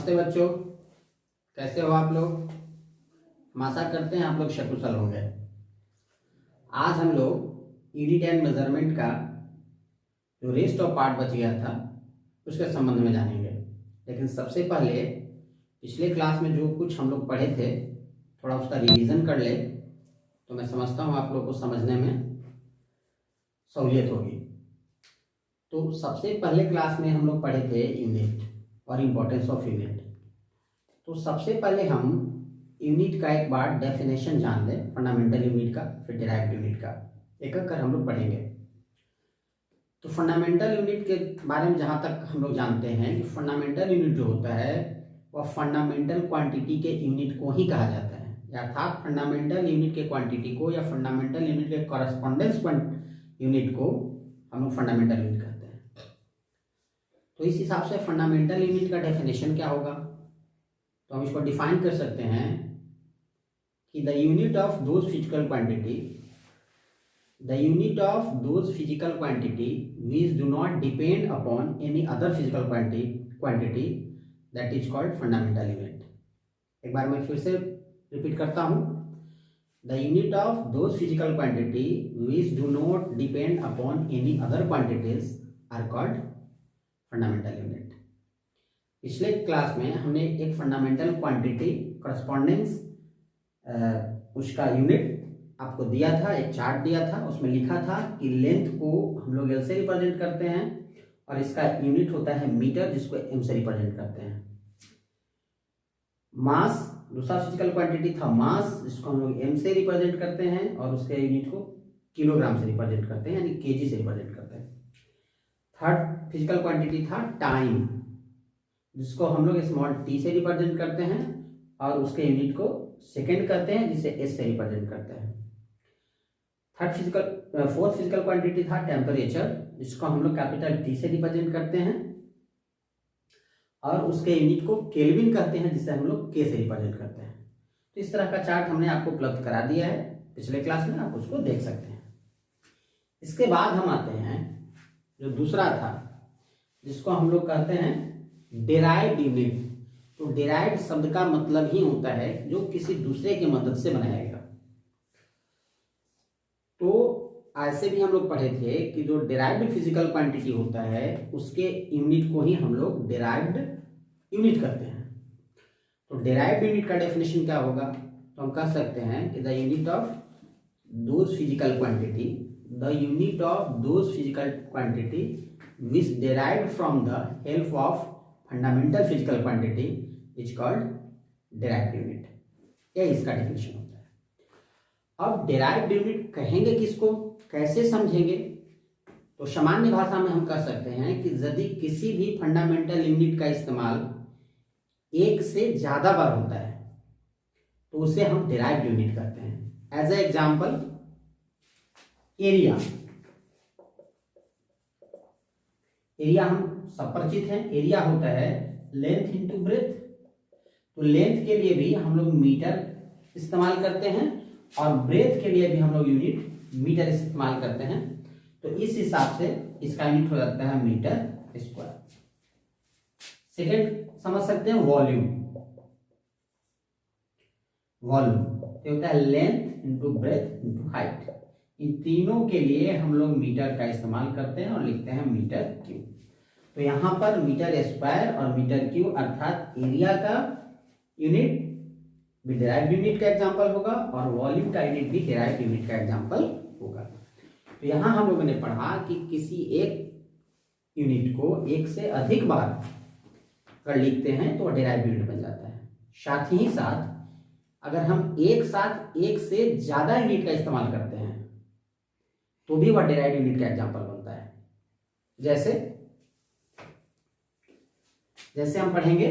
नमस्ते बच्चों, कैसे हो आप लोग। हम आशा करते हैं आप लोग सकुशल होंगे। आज हम लोग यूनिट एंड मेजरमेंट का जो रेस्ट ऑफ पार्ट बच गया था उसके संबंध में जानेंगे। लेकिन सबसे पहले पिछले क्लास में जो कुछ हम लोग पढ़े थे थोड़ा उसका रिवीजन कर ले तो मैं समझता हूँ आप लोग को समझने में सहूलियत होगी। तो सबसे पहले क्लास में हम लोग पढ़े थे यूनिट और इम्पोर्टेंस ऑफ यूनिट। तो सबसे पहले हम यूनिट का एक बार डेफिनेशन जान लें, फंडामेंटल यूनिट का, फिर डिराइव्ड यूनिट का, एक एक कर हम लोग पढ़ेंगे। तो फंडामेंटल यूनिट के बारे में जहाँ तक हम लोग जानते हैं कि फंडामेंटल यूनिट जो होता है वह फंडामेंटल क्वांटिटी के यूनिट को ही कहा जाता है, अर्थात फंडामेंटल यूनिट के क्वांटिटी को या फंडामेंटल यूनिट के कॉरेस्पॉन्डेंस यूनिट को हम लोग फंडामेंटल यूनिट कहते हैं। तो इस हिसाब से फंडामेंटल यूनिट का डेफिनेशन क्या होगा, तो हम इसको डिफाइन कर सकते हैं कि the unit of those physical quantity which do not depend upon any other physical quantity that is called fundamental unit। एक बार मैं फिर से रिपीट करता हूं, the unit of those physical quantity which do not depend upon any other quantities are called fundamental unit। पिछले class में हमने एक फंडामेंटल क्वांटिटी करस्पॉन्डेंस उसका यूनिट आपको दिया था, एक चार्ट दिया था, उसमें लिखा था कि लेंथ को हम लोग एल से रिप्रेजेंट करते हैं और इसका यूनिट होता है मीटर जिसको एम से रिप्रेजेंट करते हैं। मास दूसरा फिजिकल क्वांटिटी था मास, जिसको हम लोग एम से रिप्रेजेंट करते हैं और उसके यूनिट को किलोग्राम से रिप्रेजेंट करते हैं, यानी केजी से रिप्रेजेंट करते हैं। थर्ड फिजिकल क्वांटिटी था टाइम, जिसको हम लोग स्मॉल टी से रिप्रेजेंट करते हैं और उसके यूनिट को सेकेंड कहते हैं, जिसे एस से रिप्रेजेंट करते हैं। फोर्थ फिजिकल क्वांटिटी था टेम्परेचर, जिसको हम लोग कैपिटल टी से रिप्रेजेंट करते हैं और उसके यूनिट को केल्विन कहते हैं, जिसे हम लोग के से रिप्रेजेंट करते हैं। तो इस तरह का चार्ट हमने आपको उपलब्ध करा दिया है पिछले क्लास में, आप उसको देख सकते हैं। इसके बाद हम आते हैं जो दूसरा था जिसको हम लोग कहते हैं डिराइव्ड यूनिट। तो डिराइव्ड शब्द का मतलब ही होता है जो किसी दूसरे की मदद से बनाया गया। तो ऐसे भी हम लोग पढ़े थे कि जो डिराइव्ड फिजिकल क्वांटिटी होता है उसके यूनिट को ही हम लोग डिराइव्ड यूनिट कहते हैं। तो डिराइव्ड यूनिट का डेफिनेशन क्या होगा, तो हम कह सकते हैं कि the unit of those physical quantity which derived from the help of fundamental physical quantity is called derived unit। यह इसका डेफिनेशन होता है। अब derived unit कहेंगे किसको, कैसे समझेंगे, तो सामान्य भाषा में हम कह सकते हैं कि यदि किसी भी फंडामेंटल यूनिट का इस्तेमाल एक से ज्यादा बार होता है तो उसे हम derived यूनिट कहते हैं। एज ए एग्जाम्पल एरिया हम सब परिचित हैं, एरिया होता है लेंथ इंटू ब्रेथ। तो लेंथ के लिए भी हम लोग मीटर इस्तेमाल करते हैं और ब्रेथ के लिए भी हम लोग यूनिट मीटर इस्तेमाल करते हैं। तो इस हिसाब से इसका यूनिट हो जाता है मीटर स्क्वायर। सेकेंड समझ सकते हैं वॉल्यूम ये होता है length into breadth into height. इन तीनों के लिए हम लोग मीटर का इस्तेमाल करते हैं और लिखते हैं मीटर क्यूब। तो यहां पर मीटर स्क्वायर और मीटर क्यूब अर्थात एरिया का यूनिट भी डिराइव्ड यूनिट का एग्जांपल होगा और वॉल्यूम का यूनिट भी डिराइव्ड यूनिट का एग्जांपल होगा। तो यहां हम लोगों ने पढ़ा कि किसी एक यूनिट को एक से अधिक बार अगर लिखते हैं तो डिराइव्ड यूनिट बन जाता है। साथ ही साथ अगर हम एक साथ एक से ज्यादा यूनिट का इस्तेमाल करते हैं तो भी वह डिराइव्ड यूनिट का एग्जांपल बनता है। जैसे हम पढ़ेंगे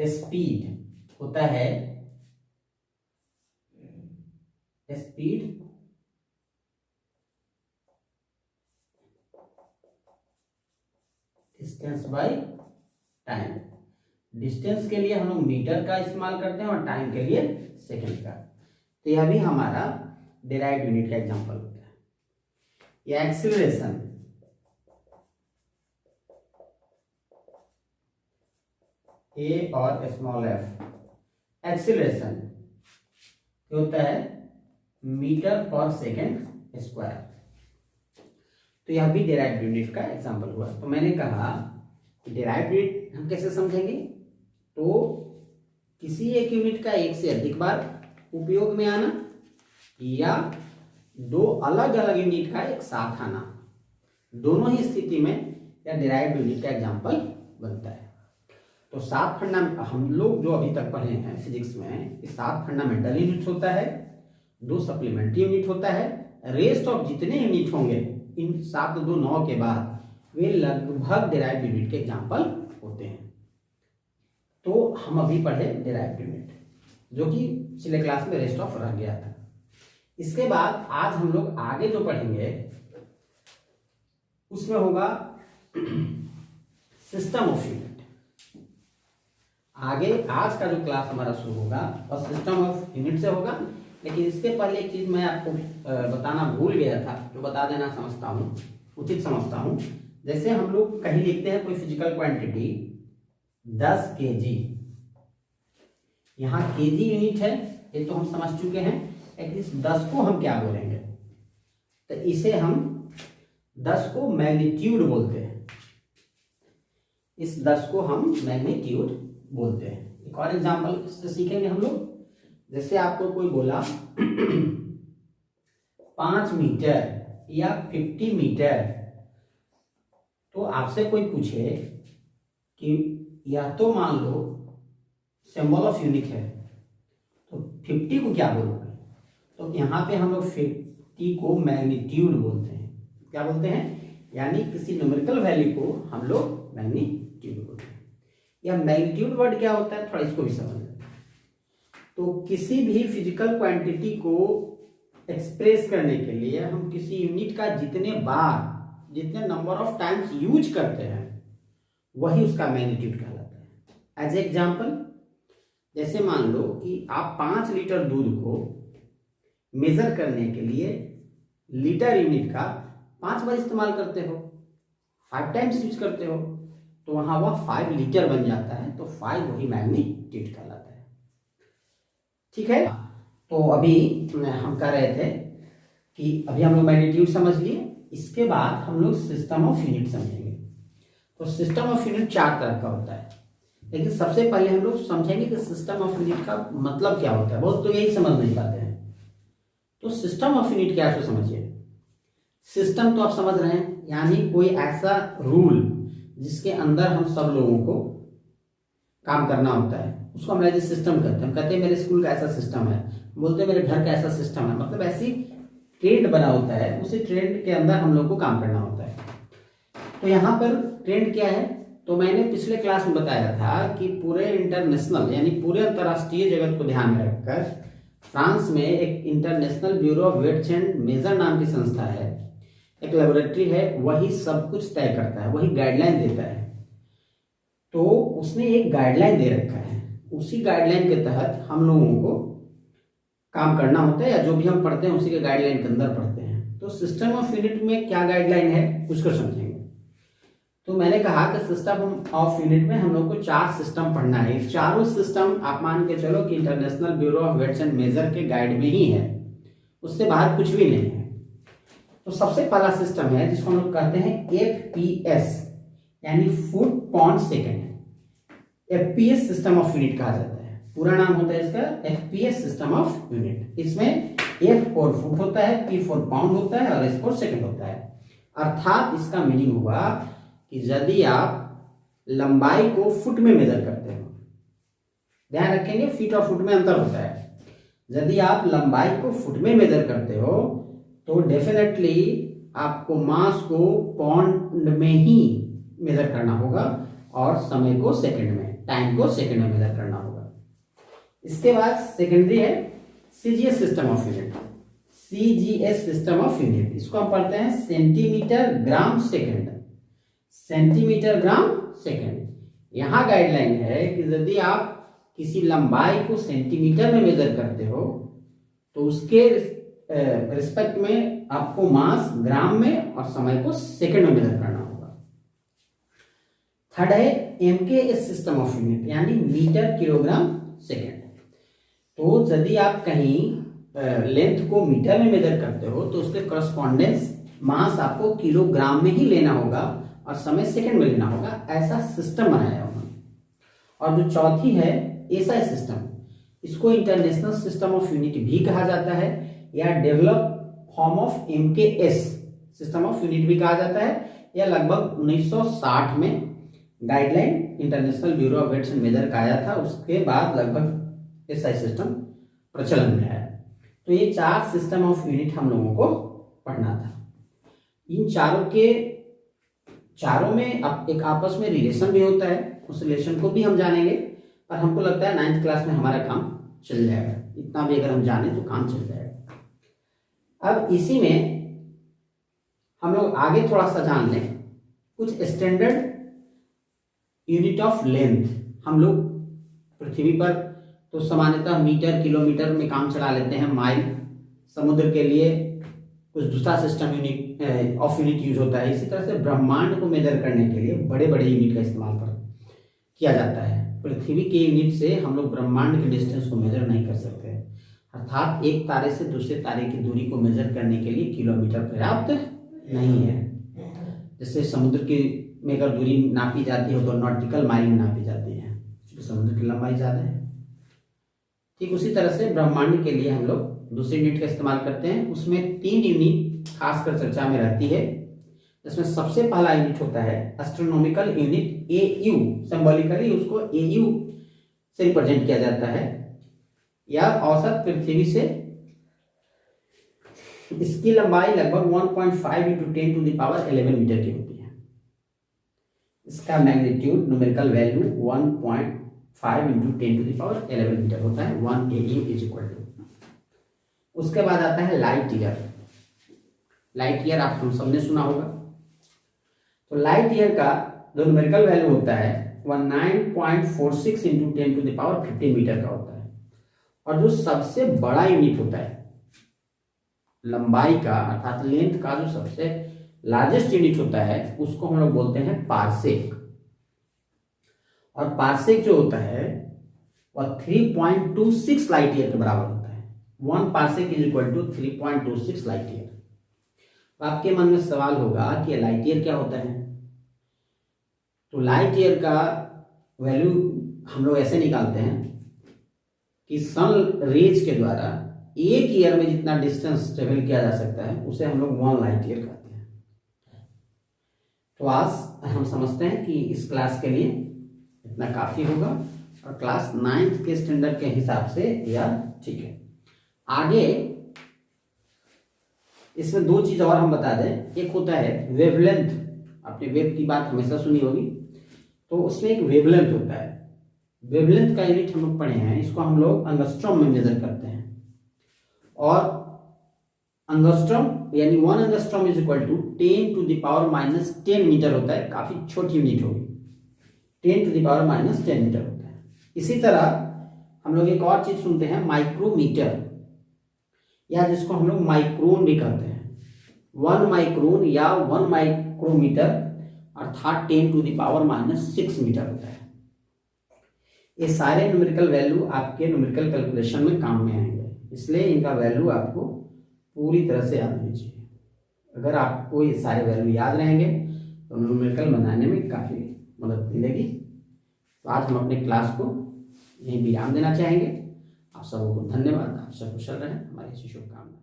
स्पीड होता है speed distance by time. Distance के लिए हम लोग मीटर का इस्तेमाल करते हैं और टाइम के लिए सेकंड का। तो यह भी हमारा डिराइव्ड यूनिट का एग्जांपल होता है। यह एक्सीलरेशन ए और स्मॉल एफ, एक्सीलरेशन होता है मीटर पर सेकेंड स्क्वायर। तो यह भी डिराइव्ड यूनिट का एग्जांपल हुआ। तो मैंने कहा कि डिराइव्ड यूनिट हम कैसे समझेंगे, तो किसी एक यूनिट का एक से अधिक बार उपयोग में आना या दो अलग अलग यूनिट का एक साथ आना, दोनों ही स्थिति में यह डिराइव्ड यूनिट का एग्जांपल बनता है। तो 7 हम लोग जो अभी तक पढ़े हैं फिजिक्स में, 7 फंडामेंटल यूनिट्स होता है, 2 सप्लीमेंट्री यूनिट होता है। रेस्ट ऑफ जितने यूनिट होंगे इन 7 2 9 के बाद वे लगभग डिराइव्ड यूनिट के एग्जांपल होते हैं। तो हम अभी पढ़े डिराइव्ड यूनिट, जो कि पिछले क्लास में रेस्ट ऑफ रह गया था। इसके बाद आज हम लोग आगे जो पढ़ेंगे उसमें होगा सिस्टम ऑफ यूनिट। आगे आज का जो क्लास हमारा शुरू होगा और सिस्टम ऑफ यूनिट से होगा। लेकिन इसके पहले एक चीज मैं आपको बताना भूल गया था, जो बता देना समझता हूँ, उचित समझता हूँ। जैसे हम लोग कहीं लिखते हैं कोई फिजिकल क्वांटिटी 10 kg, यहाँ kg यूनिट है, ये तो हम समझ चुके हैं। लेकिन इस 10 को हम क्या बोलेंगे, तो इसे हम 10 को मैग्नीट्यूड बोलते हैं। इस 10 को हम मैग्नीट्यूड बोलते हैं। एक और एग्जांपल इससे सीखेंगे हम लोग। जैसे आपको कोई बोला 5 मीटर या 50 मीटर, तो आपसे कोई पूछे कि यह तो मान लो सिंबल ऑफ यूनिट है, तो 50 को क्या बोलोगे, तो यहाँ पे हम लोग 50 को मैग्नीट्यूड बोलते हैं। क्या बोलते हैं, यानी किसी न्यूमेरिकल वैल्यू को हम लोग मैग्नीट्यूड बोलते हैं। या मैग्नीट्यूड वर्ड क्या होता है, थोड़ा इसको भी समझ लें। तो किसी भी फिजिकल क्वांटिटी को एक्सप्रेस करने के लिए हम किसी यूनिट का जितने बार, जितने नंबर ऑफ टाइम्स यूज करते हैं, वही उसका मैग्नीट्यूड कहलाता है। एज एग्जांपल, जैसे मान लो कि आप 5 लीटर दूध को मेजर करने के लिए लीटर यूनिट का 5 बार इस्तेमाल करते हो, 5 टाइम्स यूज करते हो, तो वहां वह 5 लीटर बन जाता है। तो 5 वही मैग्नीट्यूड कहलाता है। ठीक है। तो अभी हम कह रहे थे कि अभी हम लोग मैग्नीट्यूड समझ लिए, इसके बाद हम लोग सिस्टम ऑफ यूनिट समझेंगे। तो सिस्टम ऑफ यूनिट 4 तरह का होता है, लेकिन सबसे पहले हम लोग समझेंगे कि सिस्टम ऑफ यूनिट का मतलब क्या होता है। बहुत तो यही समझ नहीं पाते हैं। तो सिस्टम ऑफ यूनिट क्या है तो समझिए। सिस्टम तो आप समझ रहे हैं, यानी कोई ऐसा रूल जिसके अंदर हम सब लोगों को काम करना होता है, उसको हम एज ए सिस्टम कहते हैं। हम कहते हैं मेरे स्कूल का ऐसा सिस्टम है, बोलते हैं मेरे घर का ऐसा सिस्टम है। मतलब ऐसी ट्रेंड बना होता है, उसी ट्रेंड के अंदर हम लोग को काम करना होता है। तो यहाँ पर ट्रेंड क्या है, तो मैंने पिछले क्लास में बताया था कि पूरे इंटरनेशनल यानी पूरे अंतर्राष्ट्रीय जगत को ध्यान में रखकर फ्रांस में एक international bureau of weights and measure नाम की संस्था है, एक लेबोरेटरी है, वही सब कुछ तय करता है, वही गाइडलाइन देता है। तो उसने एक गाइडलाइन दे रखा है, उसी गाइडलाइन के तहत हम लोगों को काम करना होता है, या जो भी हम पढ़ते हैं उसी के गाइडलाइन के अंदर पढ़ते हैं। तो सिस्टम ऑफ यूनिट में क्या गाइडलाइन है उसको समझेंगे। तो मैंने कहा कि सिस्टम ऑफ यूनिट में हम लोग को 4 सिस्टम पढ़ना है। चारों सिस्टम आप मान के चलो कि international bureau of weights and measure के गाइड में ही है, उससे बाहर कुछ भी नहीं है। तो सबसे पहला सिस्टम है जिसको हम लोग कहते हैं FPS, यानी foot pound second. FPS system of unit कहा जाता है, पूरा नाम होता है इसका FPS सिस्टम ऑफ यूनिट। इसमें F फॉर फुट होता है, P फॉर पाउंड होता है और S फॉर सेकेंड होता है। अर्थात इसका मीनिंग हुआ कि यदि आप लंबाई को फुट में मेजर करते हो, ध्यान रखेंगे फीट और फुट में अंतर होता है। यदि आप लंबाई को फुट में मेजर करते हो तो डेफिनेटली आपको मास को पाउंड में ही मेजर करना होगा और समय को सेकंड में, टाइम को सेकंड में मेजर करना होगा। इसके बाद सेकेंडरी है CGS system of unit. CGS system of unit, इसको हम पढ़ते हैं centimetre gram second, centimetre gram second. यहाँ गाइडलाइन है कि यदि आप किसी लंबाई को सेंटीमीटर में मेजर करते हो तो उसके रिस्पेक्ट में आपको मास ग्राम में और समय को सेकंड में मेजर करना होगा। थर्ड है एमकेएस सिस्टम ऑफ यूनिट, यानी मीटर किलोग्राम सेकेंड। तो यदि आप कहीं लेंथ को मीटर में मेजर करते हो तो उसके करस्पॉन्डेंस मास आपको किलोग्राम में ही लेना होगा और समय सेकंड में लेना होगा। ऐसा सिस्टम बनाया उन्होंने। और जो चौथी है एसआई सिस्टम, इसको इंटरनेशनल सिस्टम ऑफ यूनिट भी कहा जाता है या develop form of MKS system of unit भी कहा जाता है। यह लगभग 1960 में guideline international bureau of weights and measure का आया था, उसके बाद लगभग एसआई सिस्टम प्रचलन में आया। तो ये 4 सिस्टम ऑफ यूनिट हम लोगों को पढ़ना था। इन चारों में अब एक आपस में रिलेशन भी होता है, उस रिलेशन को भी हम जानेंगे, पर हमको लगता है 9th क्लास में हमारा काम चल जाएगा। इतना भी अगर हम जाने तो काम चल जाएगा। अब इसी में हम लोग आगे थोड़ा सा जान लें कुछ स्टैंडर्ड यूनिट ऑफ लेंथ। हम लोग पृथ्वी पर तो सामान्यतः मीटर किलोमीटर में काम चला लेते हैं, माइल। समुद्र के लिए कुछ दूसरा system unit of unit use होता है। इसी तरह से ब्रह्मांड को मेजर करने के लिए बड़े बड़े यूनिट का इस्तेमाल किया जाता है। पृथ्वी के यूनिट से हम लोग ब्रह्मांड के डिस्टेंस को मेजर नहीं कर सकते, अर्थात एक तारे से दूसरे तारे की दूरी को मेजर करने के लिए किलोमीटर पर्याप्त नहीं है। जैसे समुद्र की में अगर दूरी नापी जाती है तो नॉटिकल माइल में नापी जाती है, क्योंकि समुद्र की लंबाई ज़्यादा है। ठीक उसी तरह से ब्रह्मांड के लिए हम लोग दूसरे यूनिट का इस्तेमाल करते हैं। उसमें 3 यूनिट खासकर चर्चा में रहती है, जिसमें सबसे पहला यूनिट होता है एस्ट्रोनॉमिकल यूनिट एयू। सिंबॉलिकली उसको एयू से रिप्रेजेंट किया जाता है। यह औसत पृथ्वी से इसकी लंबाई लगभग 1.5 × 10⁻11 मीटर की होती है। इसका मैग्नीट्यूड न्यूमेरिकल वैल्यू 1.5 × 10⁻11 मीटर होता है। 1 AU = उसके बाद आता है लाइट ईयर। लाइट ईयर आप हम सबने सुना होगा। तो लाइट ईयर का जो न्यूमेरिकल वैल्यू होता है वह 9.46 × 10⁻15 मीटर का होता है। और जो सबसे बड़ा यूनिट होता है लंबाई का, अर्थात लेंथ का जो सबसे लार्जेस्ट यूनिट होता है उसको हम लोग बोलते हैं पारसेक। और पारसेक जो होता है वह 3.26 लाइट ईयर के बराबर होता है। 1 पारसेक = 3.26 लाइट ईयर। आपके मन में सवाल होगा कि लाइट ईयर क्या होता है। तो लाइट ईयर का वैल्यू हम लोग ऐसे निकालते हैं कि सन रेज के द्वारा एक ईयर में जितना डिस्टेंस ट्रेवल किया जा सकता है उसे हम लोग 1 लाइट ईयर कहते हैं। तो आज हम समझते हैं कि इस क्लास के लिए इतना काफी होगा और क्लास 9th के स्टैंडर्ड के हिसाब से यह ठीक है। आगे इसमें 2 चीज और हम बता दें। एक होता है वेवलेंथ। आपने वेव की बात हमेशा सुनी होगी, तो उसमें एक वेवलेंथ होता है। वेवलेंथ का यूनिट हम लोग पढ़े हैं, इसको हम लोग एंगस्ट्रॉम में मेजर करते हैं। और एंगस्ट्रॉम यानी 1 एंगस्ट्रॉम = 10⁻⁻10 मीटर होता है। काफी छोटी यूनिट होगी, 10⁻10 मीटर होता है। इसी तरह हम लोग एक और चीज सुनते हैं माइक्रोमीटर, या जिसको हम लोग माइक्रोन भी कहते हैं। 1 माइक्रोन या 1 माइक्रोमीटर अर्थात 10⁻6 मीटर होता है। ये सारे न्यूमेरिकल वैल्यू आपके न्यूमेरिकल कैलकुलेशन में काम में आएंगे, इसलिए इनका वैल्यू आपको पूरी तरह से याद होनी चाहिए। अगर आपको ये सारे वैल्यू याद रहेंगे तो न्यूमेरिकल बनाने में काफ़ी मदद मिलेगी। तो आज हम अपने क्लास को यहीं विराम देना चाहेंगे। आप सबको धन्यवाद। आप सब कुशल रहें, हमारी अच्छी शुभकामनाएं।